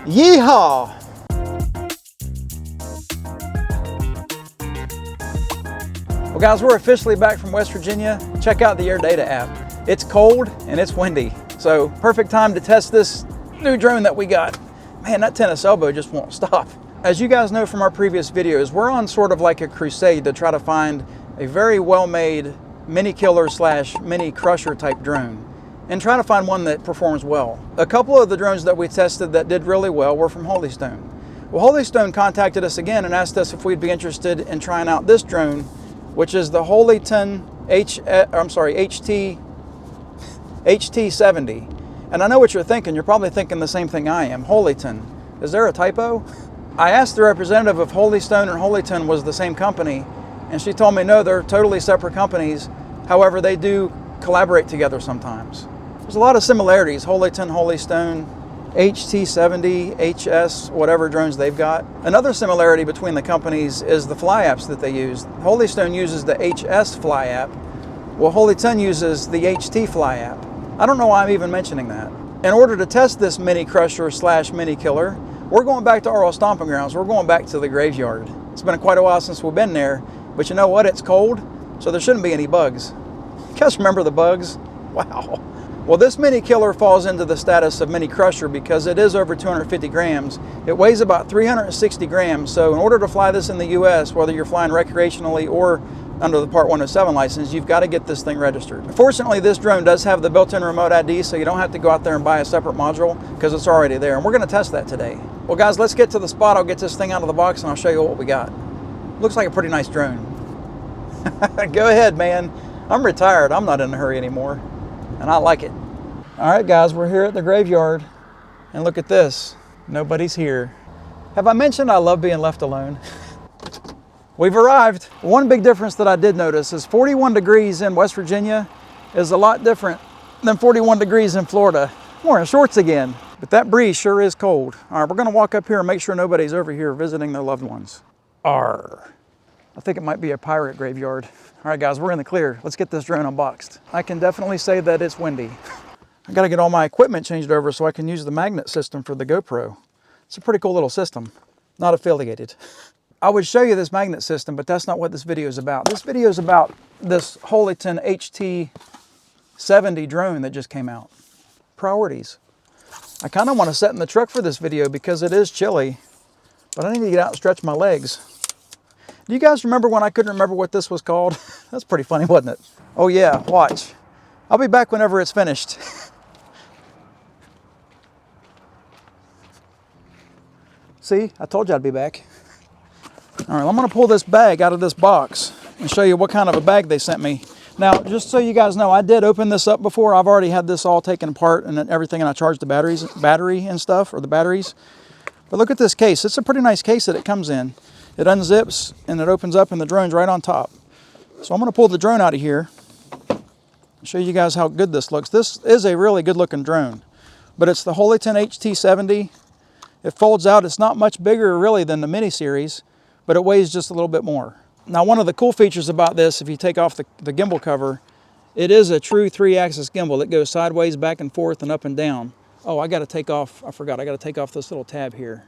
Yeehaw! Well guys, we're officially back from West Virginia. Check out the Air Data app. It's cold and it's windy, so perfect time to test this new drone that we got. Man, that tennis elbow just won't stop. As you guys know from our previous videos, we're on sort of like a crusade to try to find a very well-made mini killer slash mini crusher type drone and try to find one that performs well. A couple of the drones that we tested that did really well were from Holyton. Well, Holyton contacted us again and asked us if we'd be interested in trying out this drone, which is the Holyton HT70. And I know what you're thinking. You're probably thinking the same thing I am. Holyton. Is there a typo? I asked the representative if Holyton and Holyton was the same company, and she told me no, they're totally separate companies. However, they do collaborate together sometimes. There's a lot of similarities. Holyton, Holyton, HT70, HS, whatever drones they've got. Another similarity between the companies is the fly apps that they use. Holyton uses the HS fly app, while Holyton uses the HT fly app. I don't know why I'm even mentioning that. In order to test this mini crusher slash mini killer, we're going back to our old stomping grounds. We're going back to the graveyard. It's been quite a while since we've been there, but you know what? It's cold, so there shouldn't be any bugs. You guys remember the bugs? Wow. Well, this mini killer falls into the status of mini crusher because it is over 250 grams. It weighs about 360 grams, so in order to fly this in the US, whether you're flying recreationally or under the Part 107 license, you've got to get this thing registered. Fortunately, this drone does have the built-in remote ID, so you don't have to go out there and buy a separate module because it's already there, and we're going to test that today. Well guys, let's get to the spot. I'll get this thing out of the box and I'll show you what we got. Looks like a pretty nice drone. Go ahead, man. I'm retired. I'm not in a hurry anymore, and I like it. All right guys, we're here at the graveyard, and look at this. Nobody's here. Have I mentioned I love being left alone? We've arrived. One big difference that I did notice is 41 degrees in West Virginia is a lot different than 41 degrees in Florida. I'm wearing shorts again, but that breeze sure is cold. All right, we're gonna walk up here and make sure nobody's over here visiting their loved ones. Arr. I think it might be a pirate graveyard. All right guys, we're in the clear. Let's get this drone unboxed. I can definitely say that it's windy. I gotta get all my equipment changed over so I can use the magnet system for the GoPro. It's a pretty cool little system, not affiliated. I would show you this magnet system, but that's not what this video is about. This video is about this Holyton HT70 drone that just came out. Priorities. I kind of want to sit in the truck for this video because it is chilly, but I need to get out and stretch my legs. Do you guys remember when I couldn't remember what this was called? That's pretty funny, wasn't it? Oh yeah, watch. I'll be back whenever it's finished. See, I told you I'd be back. All right, I'm gonna pull this bag out of this box and show you what kind of a bag they sent me. Now, just so you guys know, I did open this up before. I've already had this all taken apart and everything, and I charged the battery and stuff, or the batteries. But look at this case. It's a pretty nice case that it comes in. It unzips and it opens up and the drone's right on top. So I'm gonna pull the drone out of here and show you guys how good this looks. This is a really good looking drone, but it's the Holyton HT70. It folds out. It's not much bigger really than the mini series, but it weighs just a little bit more. Now, one of the cool features about this, if you take off the gimbal cover, it is a true 3-axis gimbal. It goes sideways, back and forth, and up and down. Oh, I gotta take off, I forgot, I gotta take off this little tab here.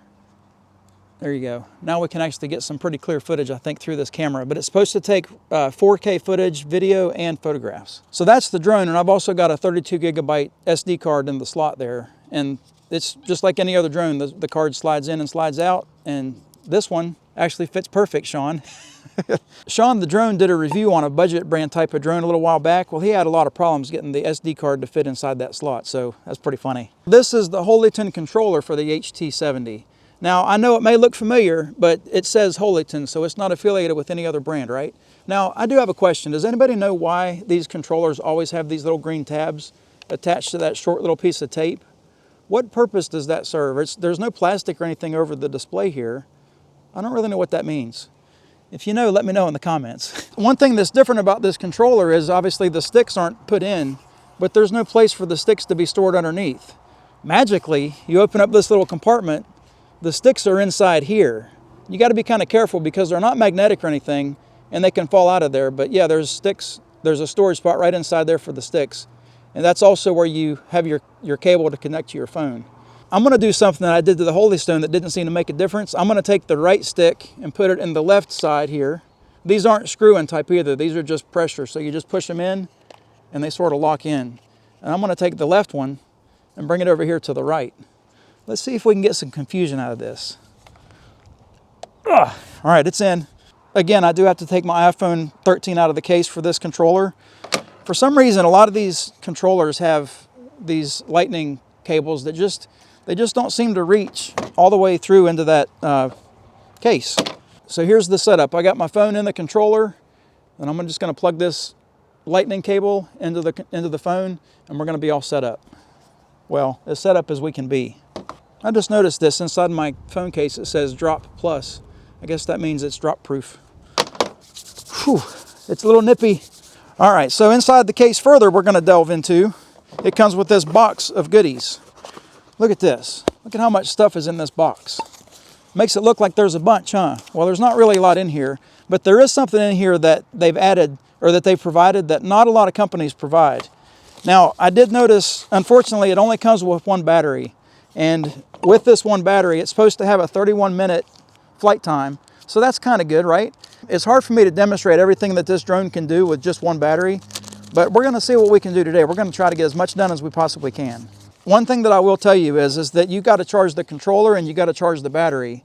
There you go. Now we can actually get some pretty clear footage, I think, through this camera, but it's supposed to take 4K footage, video, and photographs. So that's the drone, and I've also got a 32 gigabyte SD card in the slot there, and it's just like any other drone. The card slides in and slides out, and this one actually fits perfect, Sean. Sean, the drone, did a review on a budget brand type of drone a little while back. Well, he had a lot of problems getting the SD card to fit inside that slot, so that's pretty funny. This is the Holyton controller for the HT70. Now, I know it may look familiar, but it says Holyton, so it's not affiliated with any other brand, right? Now, I do have a question. Does anybody know why these controllers always have these little green tabs attached to that short little piece of tape? What purpose does that serve? There's no plastic or anything over the display here. I don't really know what that means. If you know, let me know in the comments. One thing that's different about this controller is obviously the sticks aren't put in, but there's no place for the sticks to be stored underneath. Magically, you open up this little compartment, the sticks are inside here. You got to be kind of careful because they're not magnetic or anything, and they can fall out of there. But yeah, there's sticks. There's a storage spot right inside there for the sticks. And that's also where you have your cable to connect to your phone. I'm going to do something that I did to the Holystone that didn't seem to make a difference. I'm going to take the right stick and put it in the left side here. These aren't screw-in type either. These are just pressure. So you just push them in and they sort of lock in. And I'm going to take the left one and bring it over here to the right. Let's see if we can get some confusion out of this. Ugh. All right, it's in. Again, I do have to take my iPhone 13 out of the case for this controller. For some reason, a lot of these controllers have these lightning cables that they just don't seem to reach all the way through into that case. So here's the setup. I got my phone in the controller, and I'm just going to plug this lightning cable into the phone, and we're going to be all set up. Well, as set up as we can be. I just noticed this inside my phone case. It says drop plus. I guess that means it's drop proof. Whew, it's a little nippy. All right, so inside the case further, we're going to delve into. It comes with this box of goodies. Look at this. Look at how much stuff is in this box. Makes it look like there's a bunch, huh? Well, there's not really a lot in here, but there is something in here that they've added or that they've provided that not a lot of companies provide. Now, I did notice, unfortunately, it only comes with one battery. And with this one battery, it's supposed to have a 31-minute flight time. So that's kind of good, right? It's hard for me to demonstrate everything that this drone can do with just one battery, but we're going to see what we can do today. We're going to try to get as much done as we possibly can. One thing that I will tell you is that you got to charge the controller and you got to charge the battery.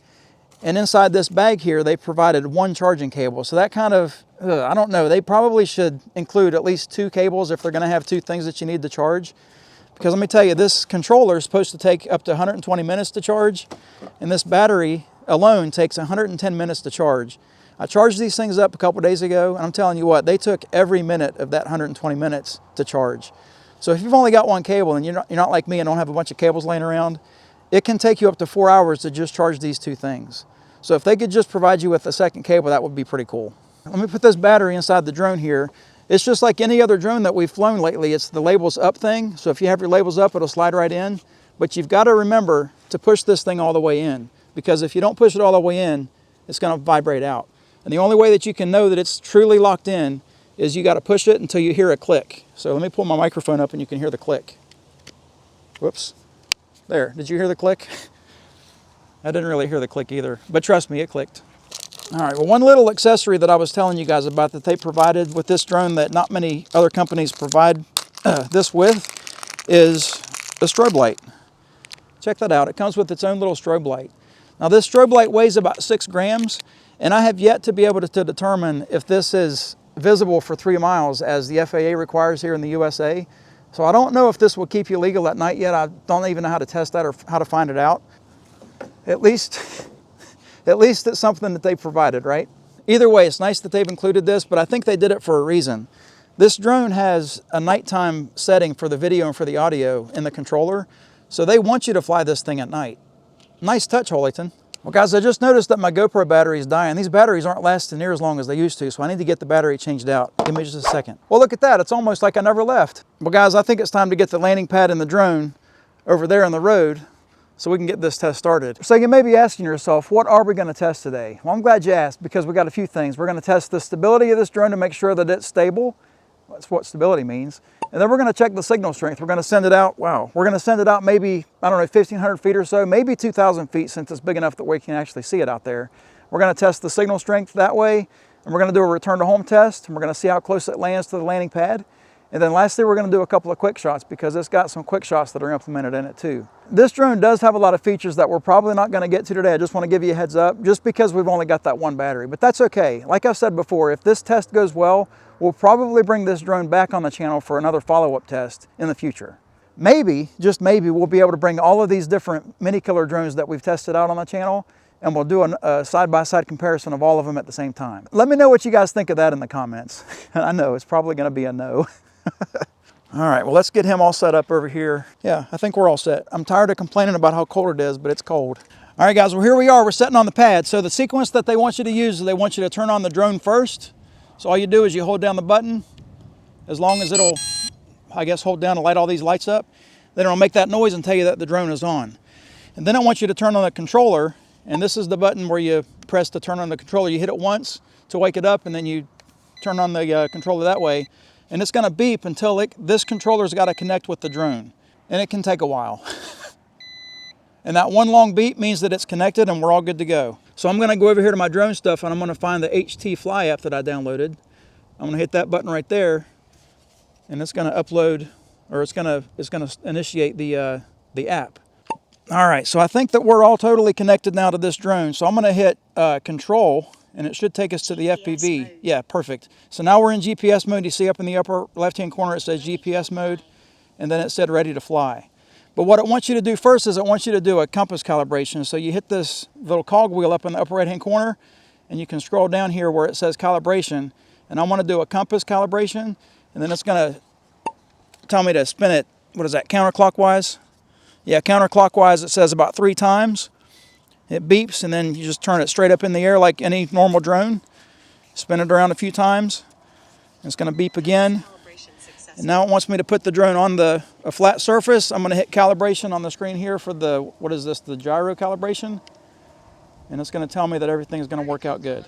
And inside this bag here, they provided one charging cable. So that kind of, I don't know, they probably should include at least 2 cables if they're going to have 2 things that you need to charge. Because let me tell you, this controller is supposed to take up to 120 minutes to charge, and this battery alone takes 110 minutes to charge. I charged these things up a couple days ago, and I'm telling you what, they took every minute of that 120 minutes to charge. So if you've only got one cable and you're not like me and don't have a bunch of cables laying around, it can take you up to 4 hours to just charge these 2 things. So if they could just provide you with a second cable, that would be pretty cool. Let me put this battery inside the drone here. It's just like any other drone that we've flown lately. It's the labels up thing. So if you have your labels up, it'll slide right in. But you've got to remember to push this thing all the way in, because if you don't push it all the way in, it's going to vibrate out. And the only way that you can know that it's truly locked in is you got to push it until you hear a click. So let me pull my microphone up and you can hear the click. Whoops. There, did you hear the click? I didn't really hear the click either, but trust me, it clicked. All right, well, one little accessory that I was telling you guys about that they provided with this drone that not many other companies provide this with is a strobe light. Check that out. It comes with its own little strobe light. Now, this strobe light weighs about 6 grams, and I have yet to be able to determine if this is visible for 3 miles as the FAA requires here in the USA. So I don't know if this will keep you legal at night yet. I don't even know how to test that or how to find it out. At least it's something that they provided, right? Either way, it's nice that they've included this, but I think they did it for a reason. This drone has a nighttime setting for the video and for the audio in the controller, so they want you to fly this thing at night. Nice touch, Holyton. Well, guys, I just noticed that my GoPro battery is dying. These batteries aren't lasting near as long as they used to, so I need to get the battery changed out. Give me just a second. Well, look at that. It's almost like I never left. Well, guys, I think it's time to get the landing pad and the drone over there on the road so we can get this test started. So you may be asking yourself, what are we going to test today? Well, I'm glad you asked, because we got a few things. We're going to test the stability of this drone to make sure that it's stable. That's what stability means. And then we're going to check the signal strength. We're going to send it out, wow, we're going to send it out maybe, I don't know, 1,500 feet or so, maybe 2,000 feet since it's big enough that we can actually see it out there. We're going to test the signal strength that way, and we're going to do a return to home test, and we're going to see how close it lands to the landing pad. And then lastly, we're going to do a couple of quick shots, because it's got some quick shots that are implemented in it too. This drone does have a lot of features that we're probably not going to get to today. I just want to give you a heads up, just because we've only got that one battery, but that's okay. Like I said before, if this test goes well, we'll probably bring this drone back on the channel for another follow-up test in the future. Maybe, just maybe, we'll be able to bring all of these different mini killer drones that we've tested out on the channel, and we'll do a side-by-side comparison of all of them at the same time. Let me know what you guys think of that in the comments. I know it's probably going to be a no. All right, well, let's get him all set up over here. Yeah, I think we're all set. I'm tired of complaining about how cold it is, but it's cold. All right, guys, well, here we are. We're sitting on the pad. So the sequence that they want you to use is they want you to turn on the drone first. So all you do is you hold down the button, as long as it'll, I guess, hold down to light all these lights up. Then it'll make that noise and tell you that the drone is on. And then I want you to turn on the controller, and this is the button where you press to turn on the controller. You hit it once to wake it up, and then you turn on the controller that way. And it's going to beep until this controller's got to connect with the drone. And it can take a while. And that one long beep means that it's connected and we're all good to go. So I'm gonna go over here to my drone stuff and I'm gonna find the HT Fly app that I downloaded. I'm gonna hit that button right there and it's gonna upload, or it's gonna initiate the app. All right, so I think that we're all totally connected now to this drone. So I'm gonna hit control and it should take us to the FPV. Mode. Yeah, perfect. So now we're in GPS mode. You see up in the upper left-hand corner, it says GPS mode, and then it said ready to fly. But what it wants you to do first is it wants you to do a compass calibration. So you hit this little cog wheel up in the upper right-hand corner, and you can scroll down here where it says calibration, and I want to do a compass calibration, and then it's gonna tell me to spin it, what is that, counterclockwise? Yeah, counterclockwise, it says about 3 times. It beeps, and then you just turn it straight up in the air like any normal drone. Spin it around a few times. It's going to beep again. And now it wants me to put the drone on a flat surface. I'm going to hit calibration on the screen here for the, what is this, the gyro calibration. And it's going to tell me that everything is going to work out good.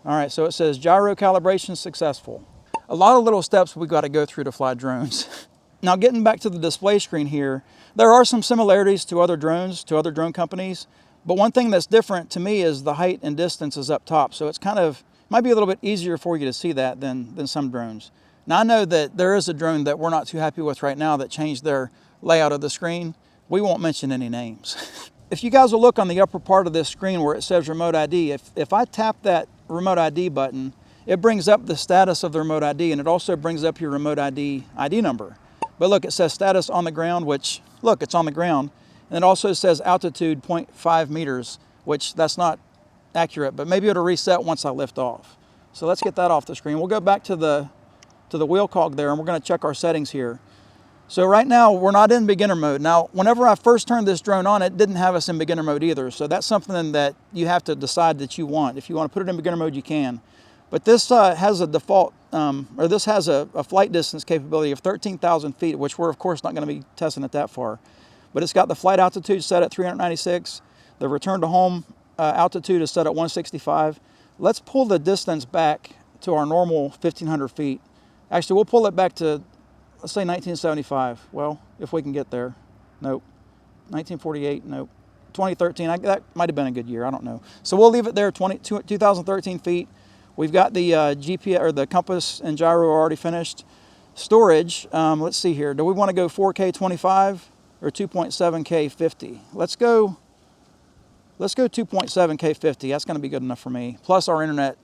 All right, so it says gyro calibration successful. A lot of little steps we've got to go through to fly drones. Now getting back to the display screen here, there are some similarities to other drones, to other drone companies. But one thing that's different to me is the height and distance is up top. So it's kind of, might be a little bit easier for you to see that than some drones. Now I know that there is a drone that we're not too happy with right now that changed their layout of the screen. We won't mention any names. If you guys will look on the upper part of this screen where it says remote ID, if I tap that remote ID button, it brings up the status of the remote ID, and it also brings up your remote ID number. But look, it says status on the ground, which, look, it's on the ground. And it also says altitude 0.5 meters, which that's not accurate, but maybe it'll reset once I lift off. So let's get that off the screen. We'll go back to the wheel cog there, and we're gonna check our settings here. So right now, we're not in beginner mode. Now, whenever I first turned this drone on, it didn't have us in beginner mode either. So that's something that you have to decide that you want. If you want to put it in beginner mode, you can. But this has a default, this has a flight distance capability of 13,000 feet, which we're of course not gonna be testing it that far. But it's got the flight altitude set at 396. The return to home altitude is set at 165. Let's pull the distance back to our normal 1,500 feet. Actually, we'll pull it back to, let's say 1975. Well, if we can get there. Nope. 1948, nope. 2013, that might have been a good year, I don't know. So we'll leave it there, 2013 feet. We've got the GPS, or the compass and gyro already finished. Storage, let's see here. Do we want to go 4K 25? Or 2.7K 50. Let's go 2.7K 50. That's going to be good enough for me. Plus our internet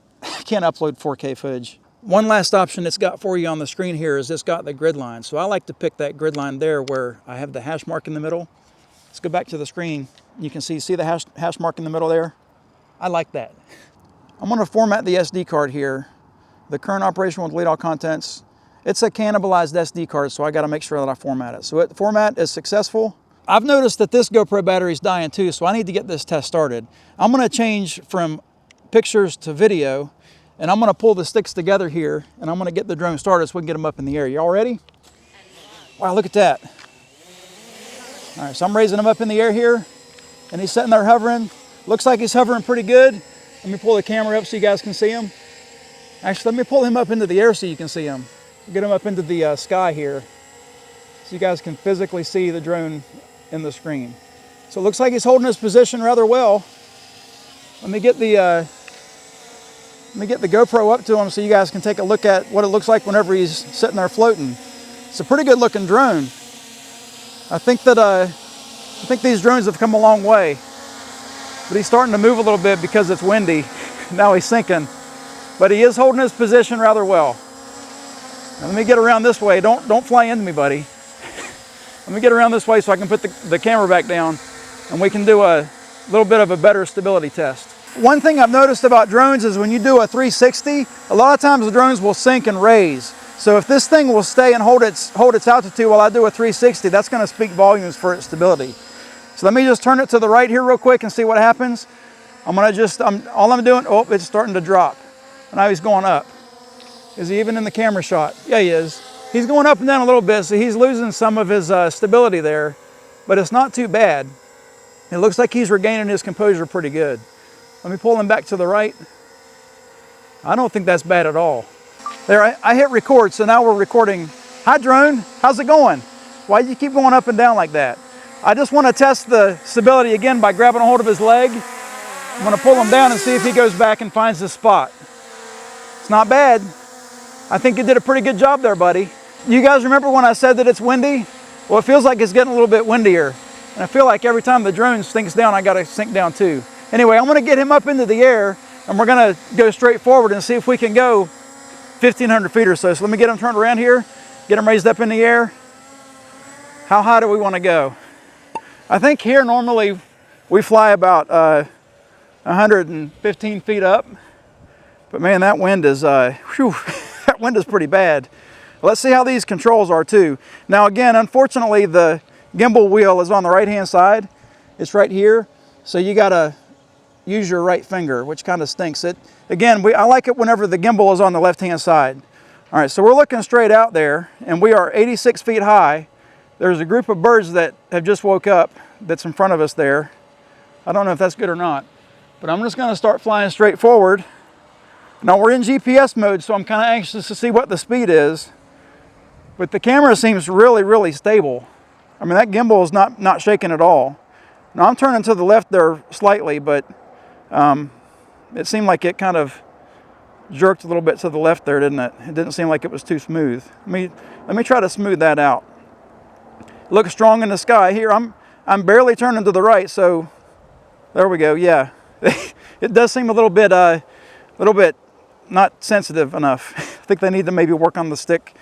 can't upload 4K footage. One last option it's got for you on the screen here is it's got the grid line. So I like to pick that grid line there where I have the hash mark in the middle. Let's go back to the screen. You can see the hash mark in the middle there? I like that. I'm going to format the SD card here. The current operation will delete all contents. It's a cannibalized SD card, so I got to make sure that I format it. So the format is successful. I've noticed that this GoPro battery is dying too, so I need to get this test started. I'm going to change from pictures to video, and I'm going to pull the sticks together here, and I'm going to get the drone started so we can get them up in the air. Y'all ready? Wow, look at that. All right, so I'm raising him up in the air here, and he's sitting there hovering. Looks like he's hovering pretty good. Let me pull the camera up so you guys can see him. Actually, let me pull him up into the air so you can see him. Get him up into the sky here so you guys can physically see the drone in the screen. So it looks like he's holding his position rather well. Let me get the GoPro up to him so you guys can take a look at what it looks like whenever he's sitting there floating. It's a pretty good looking drone. I think these drones have come a long way, but he's starting to move a little bit because it's windy. Now he's sinking, but he is holding his position rather well. Now let me get around this way. Don't fly into me, buddy. Let me get around this way so I can put the camera back down and we can do a little bit of a better stability test. One thing I've noticed about drones is when you do a 360, a lot of times the drones will sink and raise. So if this thing will stay and hold its altitude while I do a 360, that's going to speak volumes for its stability. So let me just turn it to the right here real quick and see what happens. All I'm doing, oh, it's starting to drop. Now he's going up. Is he even in the camera shot? Yeah, he is. He's going up and down a little bit, so he's losing some of his stability there, but it's not too bad. It looks like he's regaining his composure pretty good. Let me pull him back to the right. I don't think that's bad at all. There, I hit record, so now we're recording. Hi drone, how's it going? Why do you keep going up and down like that? I just want to test the stability again by grabbing a hold of his leg. I'm going to pull him down and see if he goes back and finds the spot. It's not bad. I think you did a pretty good job there, buddy. You guys remember when I said that it's windy? Well, it feels like it's getting a little bit windier. And I feel like every time the drone sinks down, I got to sink down too. Anyway, I'm going to get him up into the air, and we're going to go straight forward and see if we can go 1,500 feet or so. So let me get him turned around here, get him raised up in the air. How high do we want to go? I think here normally we fly about 115 feet up, but man, that wind is that wind is pretty bad. Let's see how these controls are too. Now again, unfortunately, the gimbal wheel is on the right hand side. It's right here, so you gotta use your right finger, which kind of stinks. I like it whenever the gimbal is on the left hand side. All right, so we're looking straight out there, and we are 86 feet high. There's a group of birds that have just woke up that's in front of us there. I don't know if that's good or not, but I'm just gonna start flying straight forward. Now we're in GPS mode, so I'm kind of anxious to see what the speed is, but the camera seems really, really stable. I mean, that gimbal is not shaking at all. Now I'm turning to the left there slightly, but it seemed like it kind of jerked a little bit to the left there, didn't it? It didn't seem like it was too smooth. Let me try to smooth that out. Looks strong in the sky. Here, I'm barely turning to the right, so there we go. Yeah, it does seem a little bit not sensitive enough. I think they need to maybe work on the stick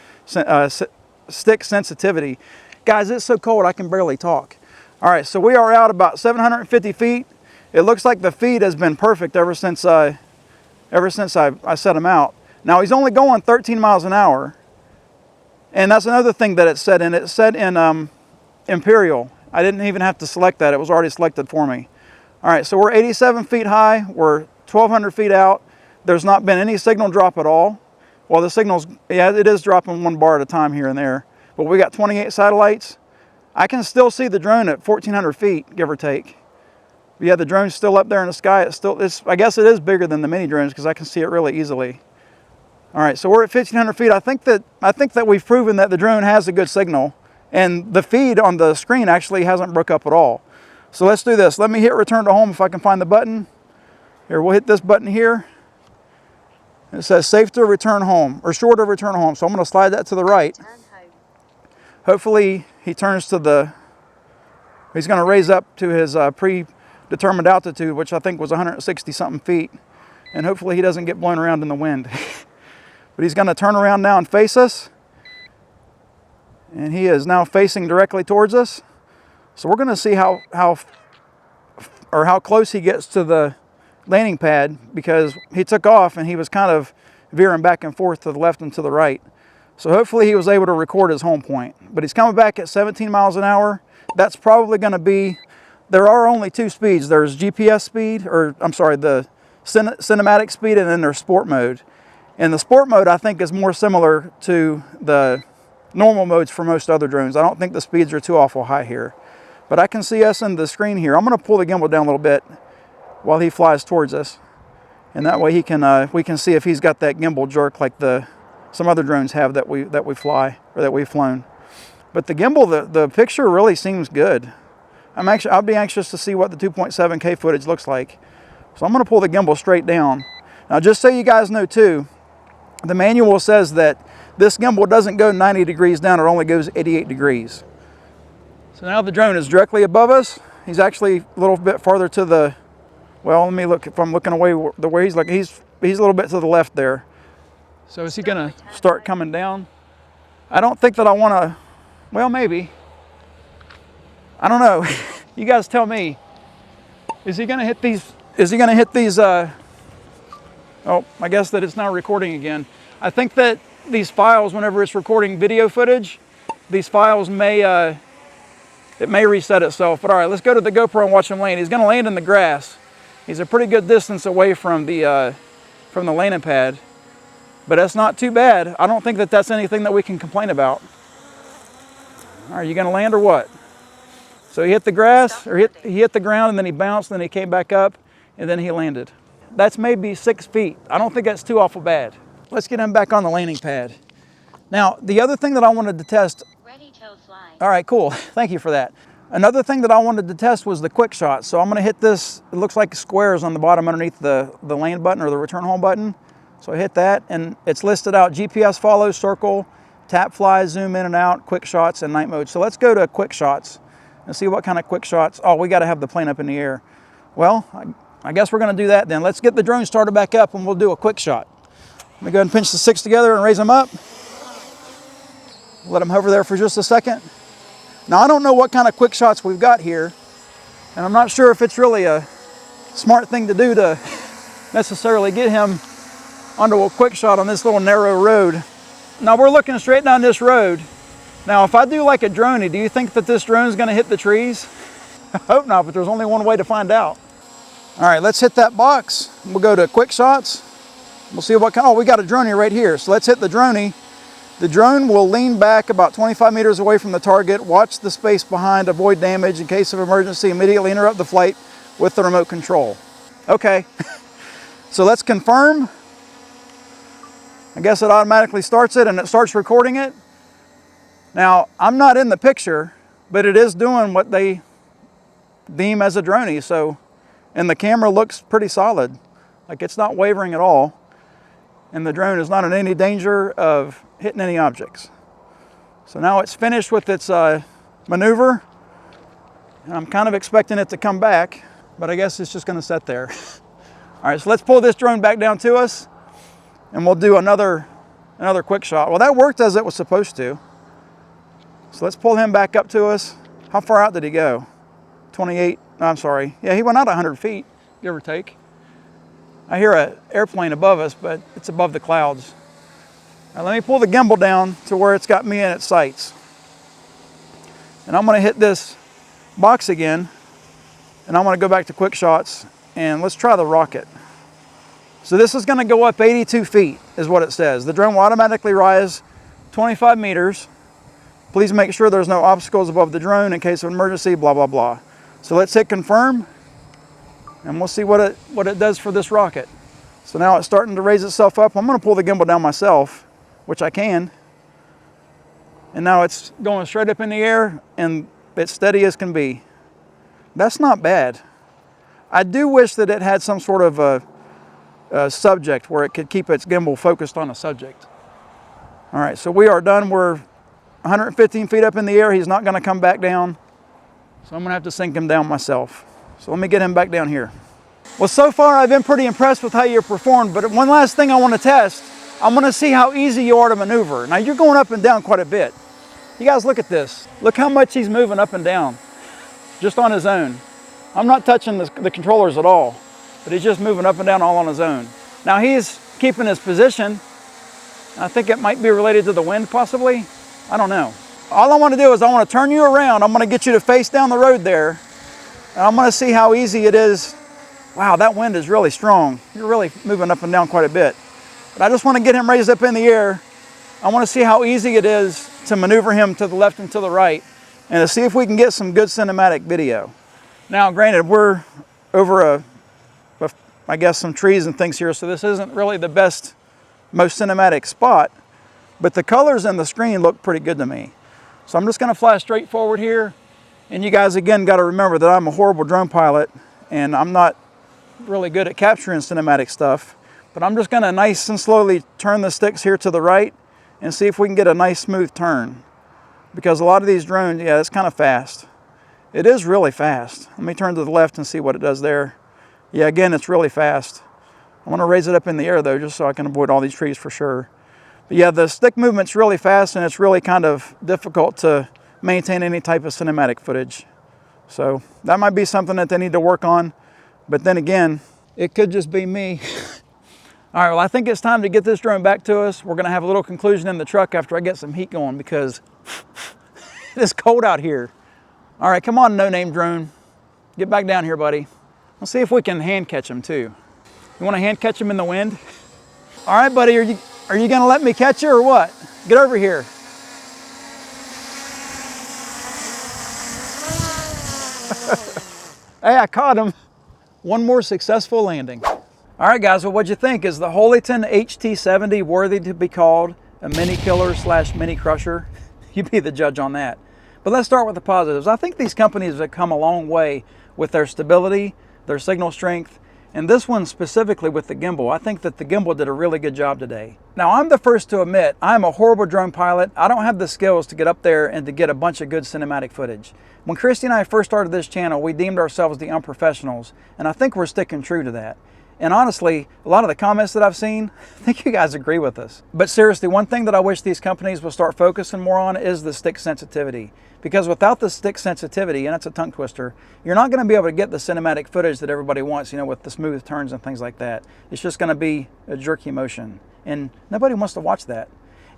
sensitivity. Guys, it's so cold I can barely talk. All right, so we are out about 750 feet. It looks like the feed has been perfect ever since I set him out. Now he's only going 13 miles an hour, and that's another thing that it's set in. It's set in Imperial. I didn't even have to select that. It was already selected for me. All right, so we're 87 feet high. We're 1,200 feet out. There's not been any signal drop at all. Well, the signal's, yeah, it is dropping 1 bar at a time here and there. But we got 28 satellites. I can still see the drone at 1,400 feet, give or take. But yeah, the drone's still up there in the sky. I guess it is bigger than the mini drones because I can see it really easily. All right, so we're at 1,500 feet. I think that we've proven that the drone has a good signal, and the feed on the screen actually hasn't broke up at all. So let's do this. Let me hit return to home if I can find the button. Here, we'll hit this button here. It says safe to return home, or sure to return home. So I'm going to slide that to the right. Hopefully he turns to he's going to raise up to his predetermined altitude, which I think was 160 something feet. And hopefully he doesn't get blown around in the wind. But he's going to turn around now and face us. And he is now facing directly towards us. So we're going to see how close he gets to the landing pad, because he took off and he was kind of veering back and forth to the left and to the right. So hopefully he was able to record his home point. But he's coming back at 17 miles an hour. That's probably going to be, there are only 2 speeds. There's GPS speed, or I'm sorry, the cinematic speed, and then there's sport mode. And the sport mode, I think, is more similar to the normal modes for most other drones. I don't think the speeds are too awful high here. But I can see us in the screen here. I'm going to pull the gimbal down a little bit while he flies towards us. And that way we can see if he's got that gimbal jerk like some other drones have that we fly, or that we've flown. But the gimbal, the picture really seems good. I'll be anxious to see what the 2.7K footage looks like. So I'm going to pull the gimbal straight down. Now, just so you guys know too, the manual says that this gimbal doesn't go 90 degrees down, it only goes 88 degrees. So now the drone is directly above us. He's actually a little bit farther to the, well, let me look, if I'm looking away the way he's looking, he's a little bit to the left there. So is he going to start coming down? I don't think that I want to, well, maybe. I don't know. You guys tell me. Is he going to hit these, oh, I guess that it's now recording again. I think that these files, whenever it's recording video footage, these files it may reset itself. But all right, let's go to the GoPro and watch him land. He's going to land in the grass. He's a pretty good distance away from the landing pad, but that's not too bad. I don't think that that's anything that we can complain about. All right, you going to land or what? So he hit the grass, or he hit the ground, and then he bounced, and then he came back up, and then he landed. That's maybe 6 feet. I don't think that's too awful bad. Let's get him back on the landing pad. Now, the other thing that I wanted to test. Ready to fly. All right, cool. Thank you for that. Another thing that I wanted to test was the quick shot. So I'm gonna hit this, it looks like squares on the bottom underneath the land button or the return home button. So I hit that and it's listed out GPS follow, circle, tap fly, zoom in and out, quick shots, and night mode. So let's go to quick shots and see what kind of quick shots. Oh, we gotta have the plane up in the air. Well, I guess we're gonna do that then. Let's get the drone started back up and we'll do a quick shot. Let me go ahead and pinch the sticks together and raise them up. Let them hover there for just a second. Now I don't know what kind of quick shots we've got here, and I'm not sure if it's really a smart thing to do to necessarily get him onto a quick shot on this little narrow road. Now we're looking straight down this road. Now if I do like a droney, do you think that this drone is going to hit the trees? I hope not, but there's only one way to find out. All right, let's hit that box. We'll go to quick shots. We'll see what kind. Oh, we got a droney right here. So let's hit the droney. The drone will lean back about 25 meters away from the target, watch the space behind, avoid damage in case of emergency, immediately interrupt the flight with the remote control. Okay, so let's confirm. I guess it automatically starts it and it starts recording it. Now, I'm not in the picture, but it is doing what they deem as a droney, so, and the camera looks pretty solid. Like it's not wavering at all. And the drone is not in any danger of hitting any objects. So now it's finished with its maneuver. And I'm kind of expecting it to come back, but I guess it's just gonna sit there. All right, so let's pull this drone back down to us and we'll do another quick shot. Well, that worked as it was supposed to. So let's pull him back up to us. How far out did he go? 28, no, I'm sorry. Yeah, he went out 100 feet, give or take. I hear an airplane above us, but it's above the clouds. Now let me pull the gimbal down to where it's got me in its sights. And I'm gonna hit this box again, and I'm gonna go back to quick shots, and let's try the rocket. So this is gonna go up 82 feet, is what it says. The drone will automatically rise 25 meters. Please make sure there's no obstacles above the drone in case of emergency, blah, blah, blah. So let's hit confirm. And we'll see what it does for this rocket. So now it's starting to raise itself up. I'm gonna pull the gimbal down myself, which I can. And now it's going straight up in the air and it's steady as can be. That's not bad. I do wish that it had some sort of a subject where it could keep its gimbal focused on a subject. All right, so we are done. We're 115 feet up in the air. He's not gonna come back down. So I'm gonna have to sink him down myself. So let me get him back down here. Well, so far I've been pretty impressed with how you performed, but one last thing I want to test. I'm going to see how easy you are to maneuver. Now you're going up and down quite a bit. You guys look at this. Look how much he's moving up and down, just on his own. I'm not touching the controllers at all, but he's just moving up and down all on his own. Now he's keeping his position. I think it might be related to the wind possibly. I don't know. All I want to do is I want to turn you around. I'm going to get you to face down the road there. And I'm going to see how easy it is. Wow, that wind is really strong. You're really moving up and down quite a bit. But I just want to get him raised up in the air. I want to see how easy it is to maneuver him to the left and to the right, and to see if we can get some good cinematic video. Now, granted, we're over I guess some trees and things here, so this isn't really the best, most cinematic spot, but the colors in the screen look pretty good to me. So I'm just going to fly straight forward here. And you guys, again, got to remember that I'm a horrible drone pilot and I'm not really good at capturing cinematic stuff, but I'm just going to nice and slowly turn the sticks here to the right and see if we can get a nice smooth turn. Because a lot of these drones, yeah, it's kind of fast. It is really fast. Let me turn to the left and see what it does there. Yeah, again, it's really fast. I want to raise it up in the air though, just so I can avoid all these trees for sure. But yeah, the stick movement's really fast and it's really kind of difficult to maintain any type of cinematic footage. So that might be something that they need to work on. But then again, it could just be me. All right, well, I think it's time to get this drone back to us. We're gonna have a little conclusion in the truck after I get some heat going because it is cold out here. All right, come on, no-name drone. Get back down here, buddy. Let's see if we can hand catch him too. You wanna hand catch him in the wind? All right, buddy, are you gonna let me catch you or what? Get over here. Hey, I caught him. One more successful landing. All right, guys, well, what'd you think? Is the Holyton HT-70 worthy to be called a mini killer / mini crusher? You be the judge on that. But let's start with the positives. I think these companies have come a long way with their stability, their signal strength, and this one specifically with the gimbal. I think that the gimbal did a really good job today. Now, I'm the first to admit, I'm a horrible drone pilot. I don't have the skills to get up there and to get a bunch of good cinematic footage. When Christy and I first started this channel, we deemed ourselves the unprofessionals, and I think we're sticking true to that. And honestly, a lot of the comments that I've seen, I think you guys agree with us. But seriously, one thing that I wish these companies will start focusing more on is the stick sensitivity. Because without the stick sensitivity, and it's a tongue twister, you're not going to be able to get the cinematic footage that everybody wants, you know, with the smooth turns and things like that. It's just going to be a jerky motion, and nobody wants to watch that.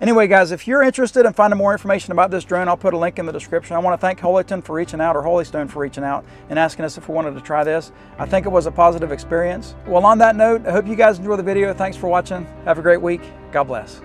Anyway, guys, if you're interested in finding more information about this drone, I'll put a link in the description. I want to thank Holyton for reaching out, or Holystone for reaching out and asking us if we wanted to try this. I think it was a positive experience. Well, on that note, I hope you guys enjoy the video. Thanks for watching. Have a great week. God bless.